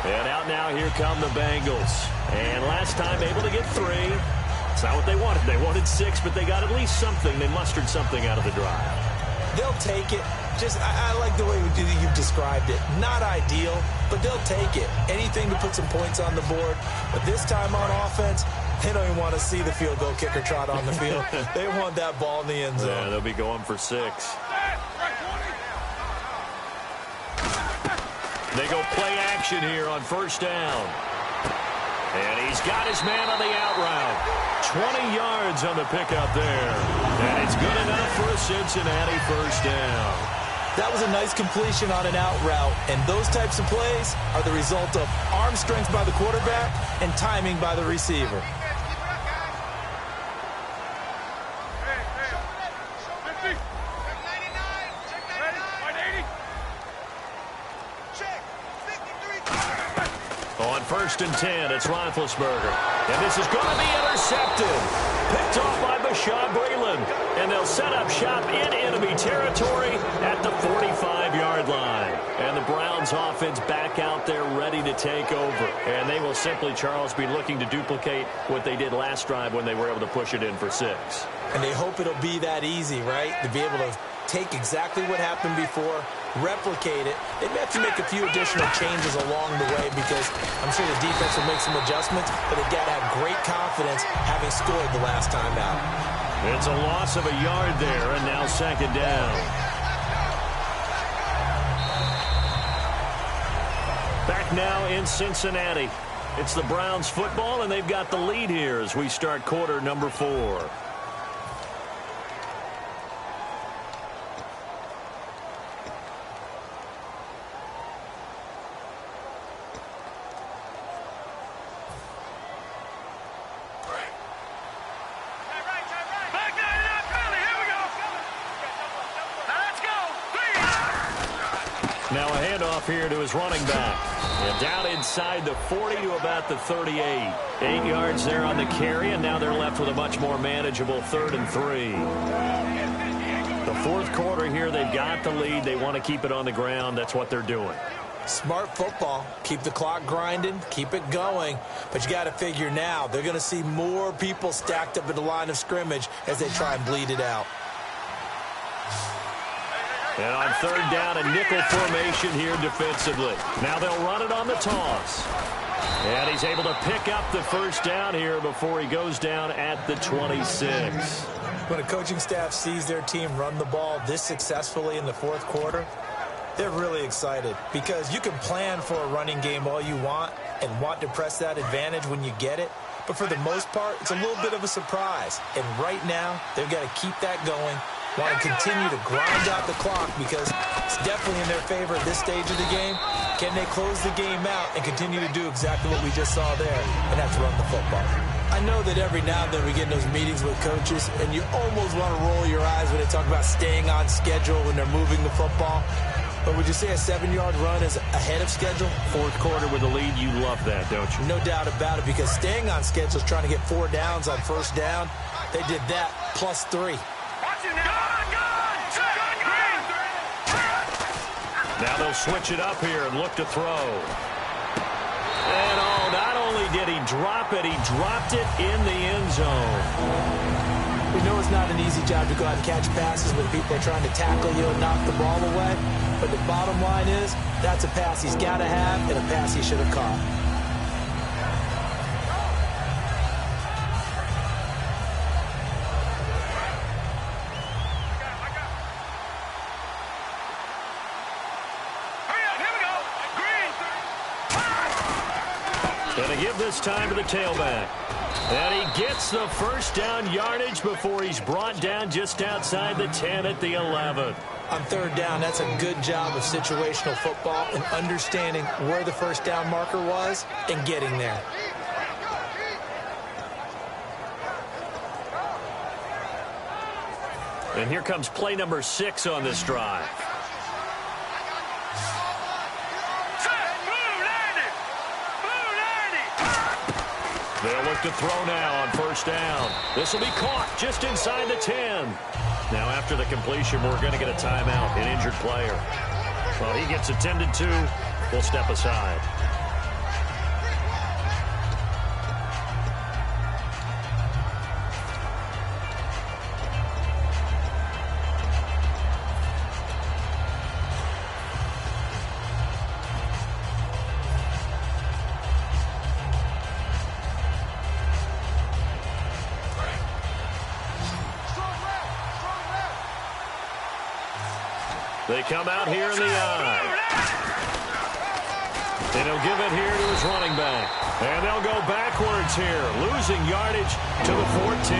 And out now, here come the Bengals. And last time, able to get 3. It's not what they wanted. They wanted 6, but they got at least something. They mustered something out of the drive. They'll take it. I like the way you've described it. Not ideal, but they'll take it. Anything to put some points on the board. But this time on offense, they don't even want to see the field goal kicker trot on the field. They want that ball in the end zone. Yeah, they'll be going for 6. They go play action here on first down. And he's got his man on the out route. 20 yards on the pickup there. And it's good enough for a Cincinnati first down. That was a nice completion on an out route. And those types of plays are the result of arm strength by the quarterback and timing by the receiver. On first and 10, it's Roethlisberger. And this is going to be intercepted. Picked off by Bashaud Breeland. And they'll set up shop in enemy territory at the 45-yard line. And the Browns offense back out there ready to take over. And they will simply, Charles, be looking to duplicate what they did last drive when they were able to push it in for 6. And they hope it'll be that easy, right? To be able to take exactly what happened before, replicate it. They may have to make a few additional changes along the way because I'm sure the defense will make some adjustments, but they've got to have great confidence having scored the last time out. It's a loss of a yard there, and now second down. Back now in Cincinnati. It's the Browns football, and they've got the lead here as we start quarter number 4. Now a handoff here to his running back. And down inside the 40 to about the 38. 8 yards there on the carry, and now they're left with a much more manageable 3rd and 3. The fourth quarter here, they've got the lead. They want to keep it on the ground. That's what they're doing. Smart football. Keep the clock grinding. Keep it going. But you got to figure now, they're going to see more people stacked up at the line of scrimmage as they try and bleed it out. And on third down, a nickel formation here defensively. Now they'll run it on the toss. And he's able to pick up the first down here before he goes down at the 26. When a coaching staff sees their team run the ball this successfully in the fourth quarter, they're really excited because you can plan for a running game all you want and want to press that advantage when you get it. But for the most part, it's a little bit of a surprise. And right now, they've got to keep that going. Want to continue to grind out the clock because it's definitely in their favor at this stage of the game. Can they close the game out and continue to do exactly what we just saw there, and that's run the football? I know that every now and then we get in those meetings with coaches, and you almost want to roll your eyes when they talk about staying on schedule when they're moving the football. But would you say a 7-yard run is ahead of schedule? Fourth quarter with a lead, you love that, don't you? No doubt about it, because staying on schedule is trying to get 4 downs on first down. They did that plus 3. Now they'll switch it up here and look to throw. And not only did he drop it, he dropped it in the end zone. We know it's not an easy job to go out and catch passes when people are trying to tackle you and knock the ball away. But the bottom line is, that's a pass he's got to have and a pass he should have caught. Going to give this time to the tailback. And he gets the first down yardage before he's brought down just outside the 10 at the 11. On third down, that's a good job of situational football and understanding where the first down marker was and getting there. And here comes play number 6 on this drive. They'll look to throw now on first down. This will be caught just inside the 10. Now, after the completion, we're going to get a timeout, an injured player. Well, he gets attended to. We'll step aside. They come out here in the eye. And he'll give it here to his running back. And they'll go backwards here, losing yardage to the 14.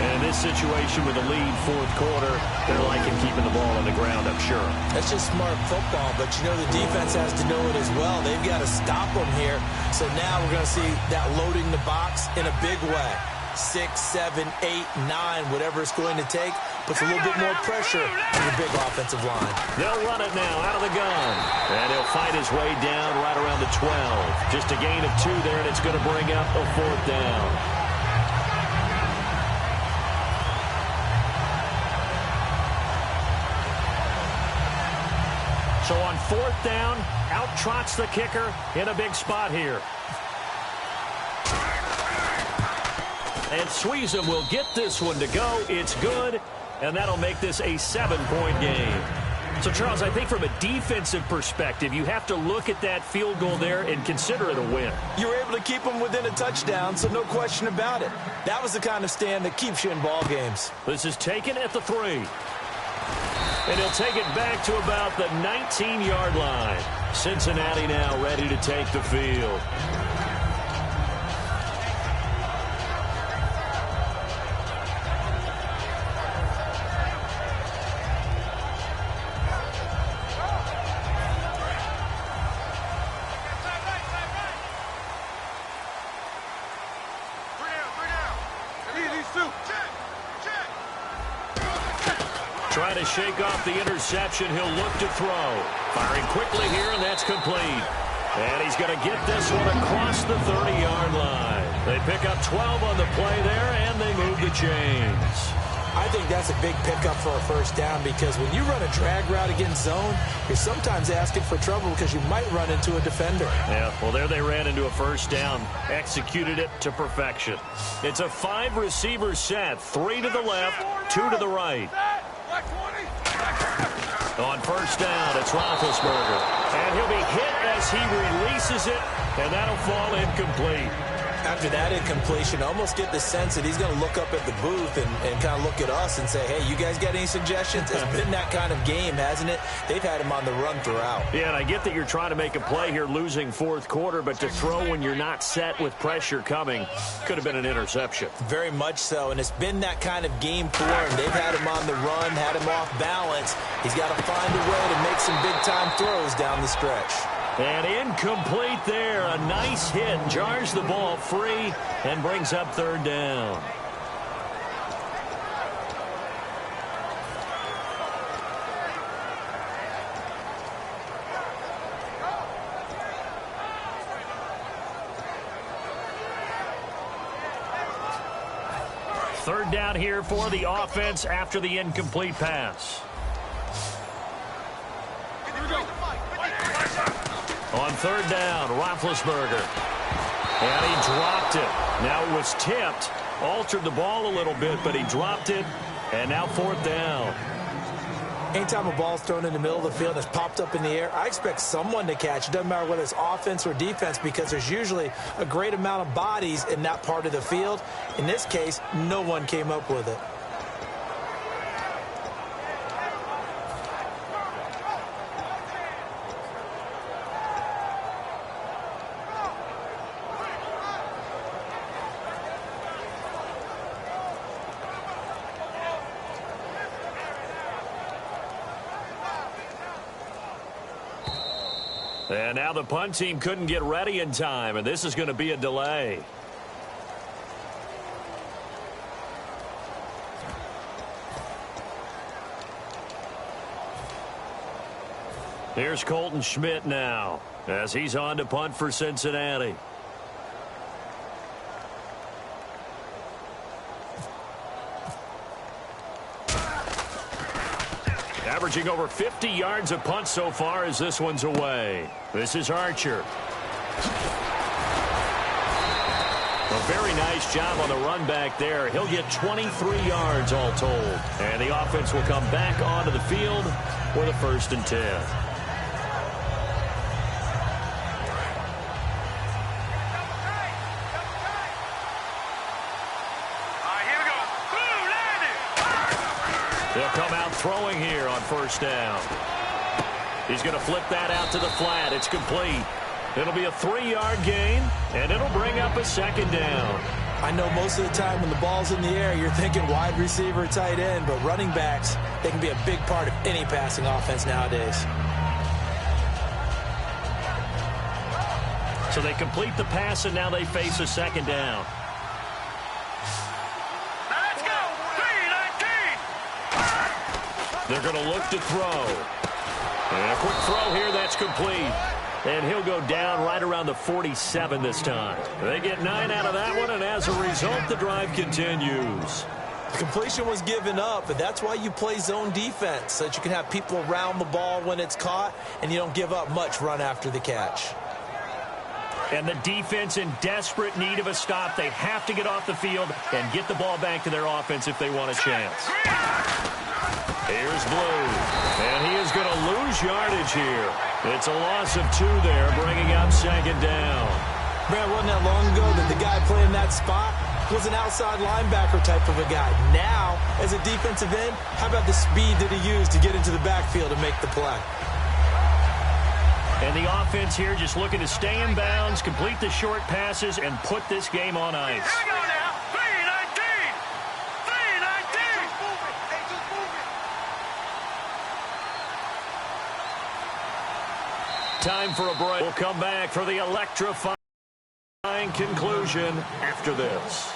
And in this situation with a lead fourth quarter, they're liking keeping the ball on the ground, I'm sure. That's just smart football, but you know the defense has to know it as well. They've got to stop them here. So now we're going to see that loading the box in a big way. 6, 7, 8, 9, whatever it's going to take, puts a little bit more pressure on your big offensive line. They'll run it now out of the gun. And he'll fight his way down right around the 12. Just a gain of 2 there, and it's going to bring up a fourth down. So on fourth down, out trots the kicker in a big spot here. And Sweezum will get this one to go. It's good, and that'll make this a 7-point game. So, Charles, I think from a defensive perspective, you have to look at that field goal there and consider it a win. You were able to keep them within a touchdown, so no question about it. That was the kind of stand that keeps you in ball games. This is taken at the 3. And he'll take it back to about the 19-yard line. Cincinnati now ready to take the field. Trying to shake off the interception. He'll look to throw. Firing quickly here, and that's complete. And he's going to get this one across the 30-yard line. They pick up 12 on the play there, and they move the chains. I think that's a big pickup for a first down because when you run a drag route against zone, you're sometimes asking for trouble because you might run into a defender. Yeah, well, there they ran into a first down. Executed it to perfection. It's a 5-receiver set. 3 to the left, 2 to the right. On first down, it's Roethlisberger. And he'll be hit as he releases it, and that'll fall incomplete. After that incompletion, I almost get the sense that he's going to look up at the booth and kind of look at us and say, hey, you guys got any suggestions? It's been that kind of game, hasn't it? They've had him on the run throughout. Yeah, and I get that you're trying to make a play here losing fourth quarter, but to throw when you're not set with pressure coming could have been an interception. Very much so, and it's been that kind of game for him. They've had him on the run, had him off balance. He's got to find a way to make some big-time throws down the stretch. And incomplete there. A nice hit. Jars the ball free and brings up third down. Third down here for the offense after the incomplete pass. On third down, Roethlisberger. And he dropped it. Now it was tipped. Altered the ball a little bit, but he dropped it. And now fourth down. Anytime a ball's thrown in the middle of the field and it's popped up in the air, I expect someone to catch. It doesn't matter whether it's offense or defense because there's usually a great amount of bodies in that part of the field. In this case, no one came up with it. And now the punt team couldn't get ready in time, and this is going to be a delay. Here's Colton Schmidt now, as he's on to punt for Cincinnati. averaging over 50 yards a punt so far as this one's away. This is Archer. A very nice job on the run back there. He'll get 23 yards all told. And the offense will come back onto the field with a 1st and 10. They'll come out throwing here on 1st down. He's going to flip that out to the flat. It's complete. It'll be a 3-yard gain, and it'll bring up a 2nd down. I know most of the time when the ball's in the air, you're thinking wide receiver, tight end, but running backs, they can be a big part of any passing offense nowadays. So they complete the pass, and now they face a 2nd down. Let's go! 3-19! They're going to look to throw. And a quick throw here, that's complete. And he'll go down right around the 47 this time. They get 9 out of that one, and as a result, the drive continues. The completion was given up, but that's why you play zone defense, so that you can have people around the ball when it's caught, and you don't give up much run after the catch. And the defense in desperate need of a stop. They have to get off the field and get the ball back to their offense if they want a chance. Here's Blue, and he is going to lose yardage here. It's a loss of 2 there, bringing up 2nd down. Man, wasn't that long ago that the guy playing that spot was an outside linebacker type of a guy. Now, as a defensive end, how about the speed that he used to get into the backfield and make the play? And the offense here just looking to stay in bounds, complete the short passes, and put this game on ice. Here we go now! 3-19! 3-19! Time for a break. We'll come back for the electrifying conclusion after this.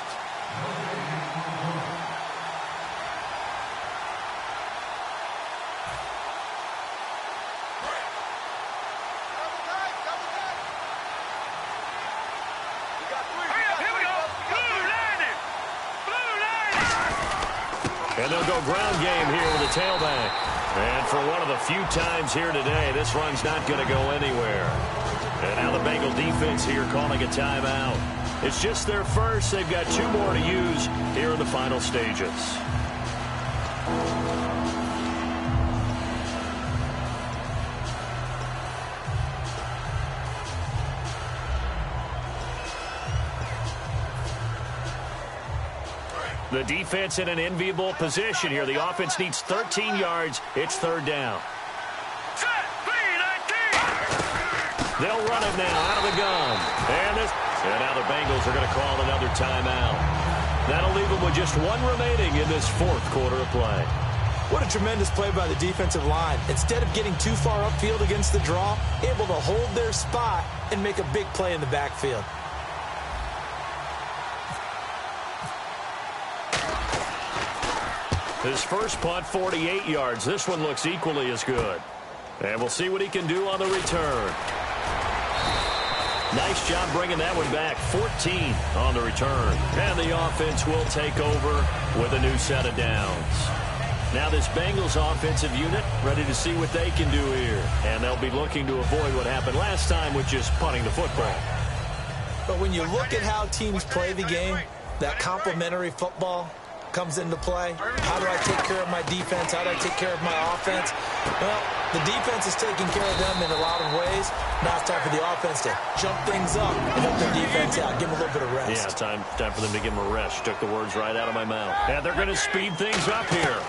And they'll go ground game here with a tailback. And for one of the few times here today, this run's not going to go anywhere. And now the Bengal defense here calling a timeout. It's just their first. They've got 2 more to use here in the final stages. The defense in an enviable position here. The offense needs 13 yards. It's 3rd down. They'll run it now out of the gun. And now the Bengals are going to call another timeout. That'll leave them with just 1 remaining in this 4th quarter of play. What a tremendous play by the defensive line. Instead of getting too far upfield against the draw, able to hold their spot and make a big play in the backfield. His first punt, 48 yards. This one looks equally as good. And we'll see what he can do on the return. Nice job bringing that one back. 14 on the return. And the offense will take over with a new set of downs. Now this Bengals offensive unit ready to see what they can do here. And they'll be looking to avoid what happened last time with just punting the football. But when you look at how teams play the game, that complementary football comes into play. How do I take care of my defense? How do I take care of my offense? Well, the defense is taking care of them in a lot of ways. Now it's time for the offense to jump things up and help their defense out. Give them a little bit of rest. Yeah, time for them to give them a rest. Took the words right out of my mouth. And they're going to speed things up here.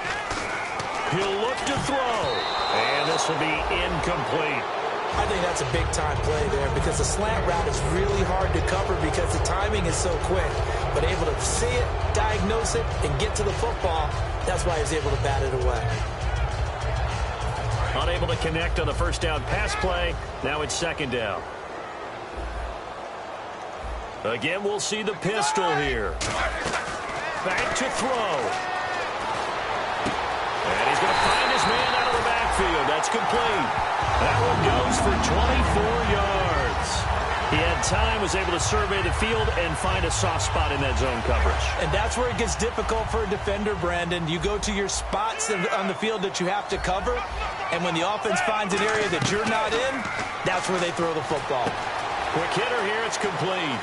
He'll look to throw. And this will be incomplete. I think that's a big-time play there because the slant route is really hard to cover because the timing is so quick. But able to see it, diagnose it, and get to the football, that's why he was able to bat it away. Unable to connect on the first down pass play. Now it's 2nd down. Again, we'll see the pistol here. Back to throw. And he's going to find his man out of the backfield. That's complete. That one goes for 24 yards. He had time, was able to survey the field and find a soft spot in that zone coverage. And that's where it gets difficult for a defender, Brandon. You go to your spots on the field that you have to cover, and when the offense finds an area that you're not in, that's where they throw the football. Quick hitter here, it's complete.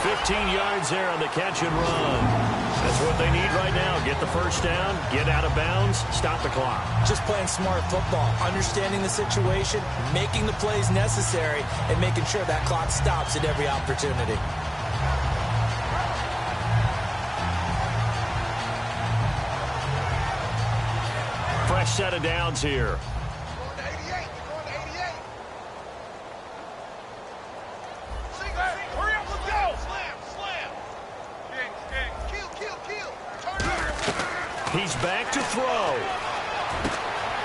15 yards there on the catch and run. That's what they need right now. Get the first down, get out of bounds, stop the clock. Just playing smart football, understanding the situation, making the plays necessary, and making sure that clock stops at every opportunity. Fresh set of downs here. He's back to throw.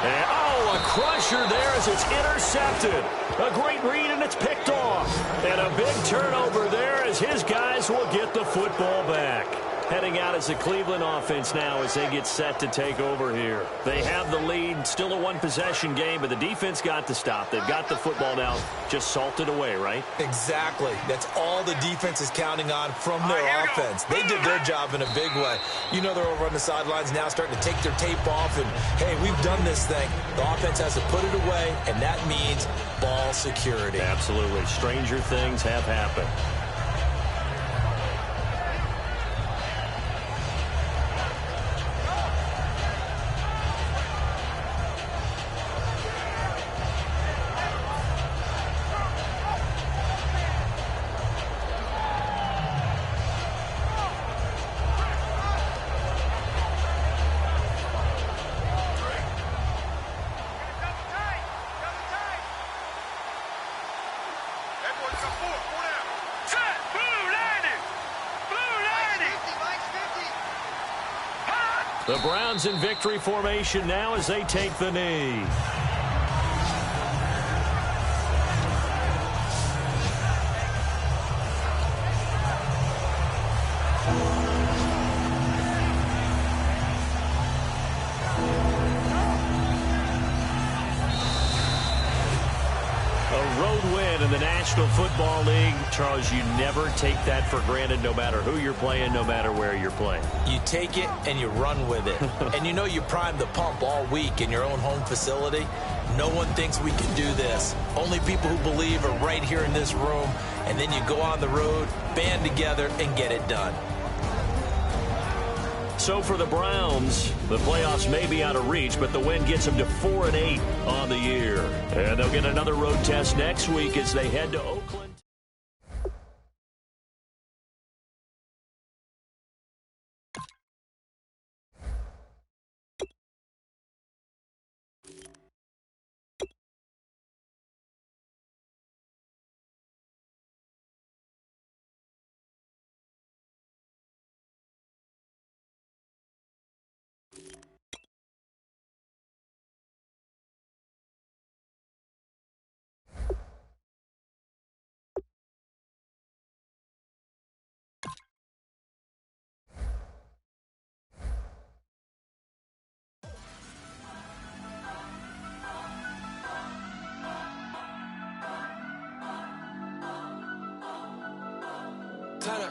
And, oh, a crusher there as it's intercepted. A great read, and it's picked off. And a big turnover there as his guys will get the football back. Heading out as the Cleveland offense now as they get set to take over here. They have the lead, still a one-possession game, but the defense got the stop. They've got the football now, just salted away, right? Exactly. That's all the defense is counting on from their offense. They did their job in a big way. You know they're over on the sidelines now starting to take their tape off, and, hey, we've done this thing. The offense has to put it away, and that means ball security. Absolutely. Stranger things have happened. The Browns in victory formation now as they take the knee. A road win in the National Football League. Charles, you never take that for granted no matter who you're playing, no matter where you're playing. You take it and you run with it. And you know you primed the pump all week in your own home facility. No one thinks we can do this. Only people who believe are right here in this room. And then you go on the road, band together, and get it done. So for the Browns, the playoffs may be out of reach, but the win gets them to 4-8 on the year. And they'll get another road test next week as they head to Oakland.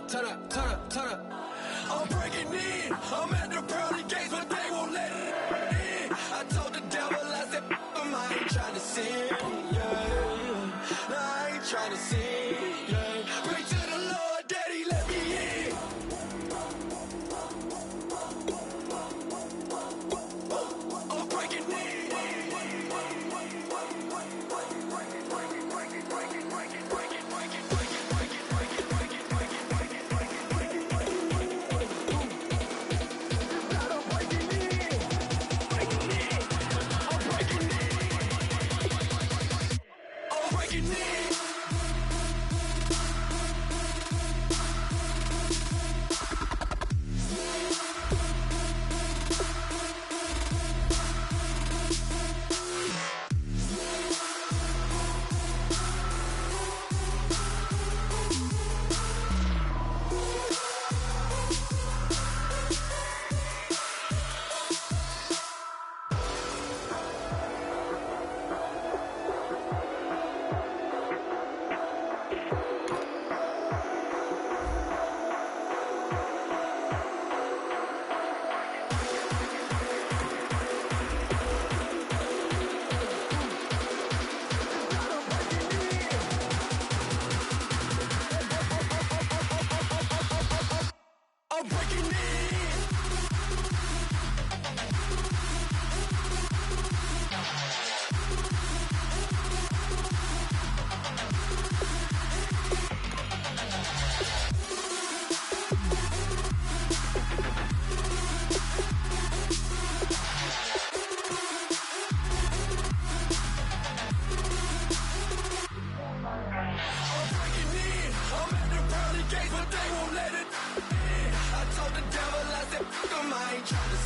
Turn up. I'm breaking in. I'm at the pearly gates, but they won't let it in. I told the devil, I said, I ain't trying to sin, yeah. No, I ain't trying to sin, yeah. Pray to the Lord, Daddy, let me in. I'm breaking in.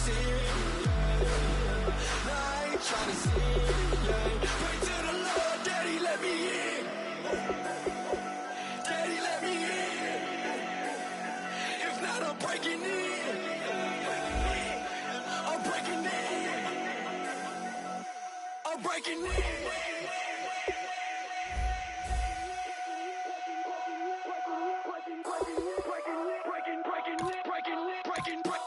sin, yeah. I ain't tryna sin, yeah. Pray to the Lord, Daddy, let me in. Daddy, let me in. If not, I'm breaking in. I'm breaking in. I'm breaking in. Breaking.